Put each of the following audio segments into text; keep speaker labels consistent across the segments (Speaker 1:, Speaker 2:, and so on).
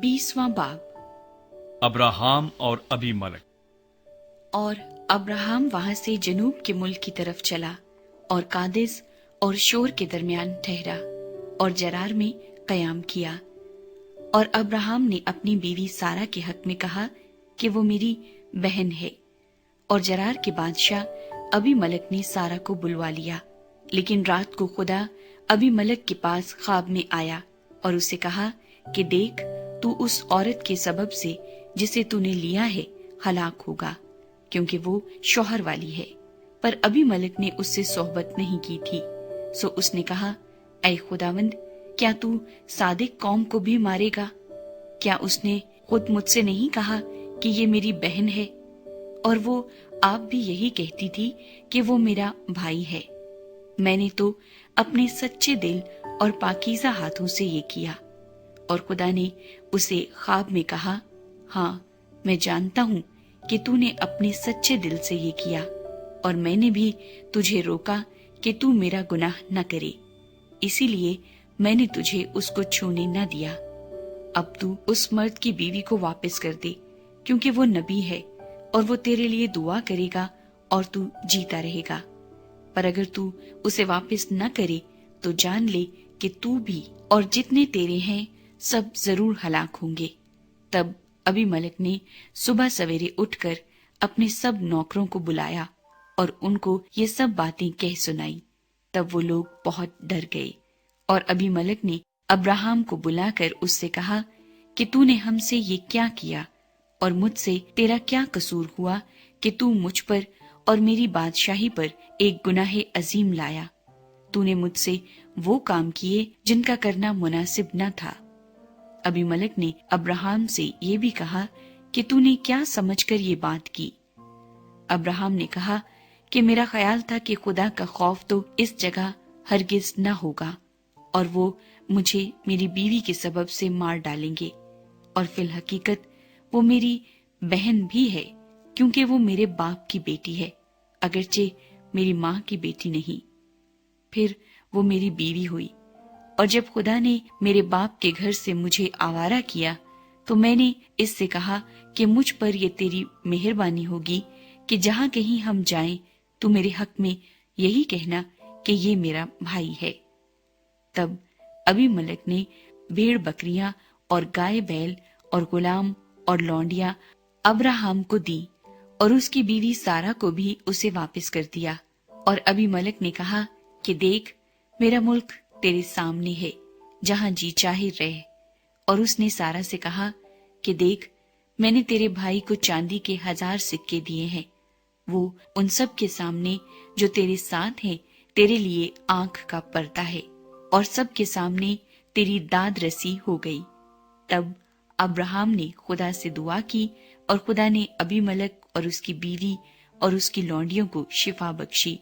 Speaker 1: 20वां बाब।
Speaker 2: अब्राहम और अबीमलक।
Speaker 1: और अब्राहम वहां से जनूब के मुल्क की तरफ चला और कादेस और शोर के दरमियान ठहरा और जरार में कयाम किया। और अब्राहम ने अपनी बीवी सारा के हक में कहा कि वो मेरी बहन है। और जरार के बादशाह अबीमलक ने सारा को बुलवा लिया, लेकिन रात को खुदा अबीमलक के पास ख्वाब में आया और उसे कहा कि देख, तू उस औरत के सबब से जिसे तूने लिया है हलाक होगा, क्योंकि वो शौहर वाली है। पर अबीमलक ने उससे सोहबत नहीं की थी। सो उसने कहा, ऐ खुदावंद, क्या तू सादिक कौम को भी मारेगा? क्या उसने खुद मुझसे नहीं कहा कि ये मेरी बहन है? और वो आप भी यही कहती थी कि वो मेरा भाई है। मैंने तो अपने सच्चे दिल और पाकीज़ा हाथों से ये किया। और खुदा ने उसे ख्वाब में कहा, हाँ, मैं जानता हूँ कि तूने अपने सच्चे दिल से ये किया, और मैंने भी तुझे रोका कि तू मेरा गुनाह न करे, इसीलिए मैंने तुझे उसको छूने न दिया। अब तू उस मर्द की बीवी को वापस कर दे, क्योंकि वो नबी है और वो तेरे लिए दुआ करेगा और तू जीता रहेगा। पर अगर तू उसे वापस न करे तो जान ले कि तू भी और जितने तेरे हैं सब जरूर हलाक होंगे। तब अबीमलक ने सुबह सवेरे उठकर अपने सब नौकरों को बुलाया और उनको ये सब बातें कह सुनाई। तब वो लोग बहुत डर गए। और अबीमलक ने अब्राहम को बुलाकर उससे कहा कि तूने हमसे ये क्या किया, और मुझसे तेरा क्या कसूर हुआ कि तू मुझ पर और मेरी बादशाही पर एक गुनाह अजीम लाया? तूने मुझसे वो काम किए जिनका करना मुनासिब न था। अबीमलक ने अब्राहम से ये भी कहा कि तूने क्या समझकर ये बात की? अब्राहम ने कहा कि मेरा ख्याल था कि खुदा का खौफ तो इस जगह हरगिज न होगा, और वो मुझे मेरी बीवी के सबब से मार डालेंगे। और फिल हकीकत वो मेरी बहन भी है, क्योंकि वो मेरे बाप की बेटी है, अगरचे मेरी माँ की बेटी नहीं। फिर वो मेरी बीवी हुई। और जब खुदा ने मेरे बाप के घर से मुझे आवारा किया, तो मैंने इससे कहा कि मुझ पर ये तेरी मेहरबानी होगी कि जहाँ कहीं हम जाएं तो मेरे हक में यही कहना कि ये मेरा भाई है। तब अबीमलक ने भेड़ बकरियां और गाय बैल और गुलाम और लौंडियां अब्राहम को दी, और उसकी बीवी सारा को भी उसे वापस कर दिया। और अबीमलक ने कहा कि देख, मेरा मुल्क तेरे सामने है, जहां जी चाहे रह। और उसने सारा से कहा कि देख, मैंने तेरे भाई को चांदी के 1000 सिक्के दिए हैं। वो उन सब के सामने जो तेरे साथ हैं तेरे लिए आंख का पर्दा है, और सब के सामने तेरी दाद रसी हो गई। तब अब्राहम ने खुदा से दुआ की, और खुदा ने अबीमलक और उसकी बीवी और उसकी लौंडियों को शिफा बख्शी,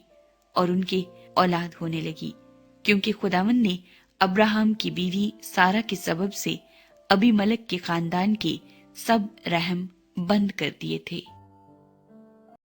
Speaker 1: और उनके औलाद होने लगी, क्योंकि खुदावंद ने अब्राहम की बीवी सारा के सबब से अबीमलक के खानदान के सब रहम बंद कर दिए थे।